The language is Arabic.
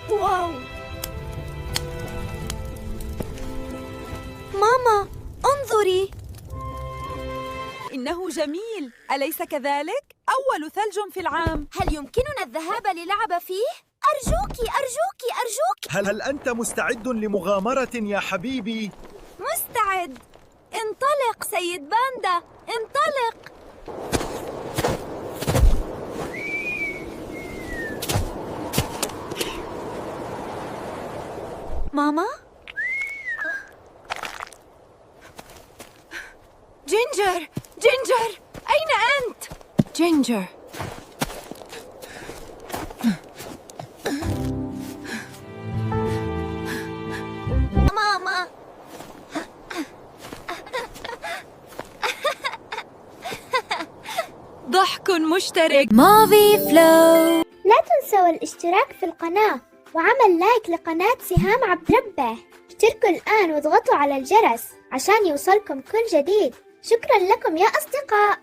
واو. ماما انظري، إنه جميل، أليس كذلك؟ أول ثلج في العام. هل يمكننا الذهاب للعب فيه؟ أرجوكِ أرجوكِ أرجوكِ. هل أنت مستعد لمغامرة يا حبيبي؟ مستعد. انطلق سيد باندا، انطلق. ماما؟ جينجر، جينجر، أين أنت؟ جينجر، ماما. ضحك مشترك. موفي فلو. لا تنسوا الاشتراك في القناة وعمل لايك لقناة سهام عبد ربه. اشتركوا الآن واضغطوا على الجرس عشان يوصلكم كل جديد. شكرا لكم يا أصدقاء.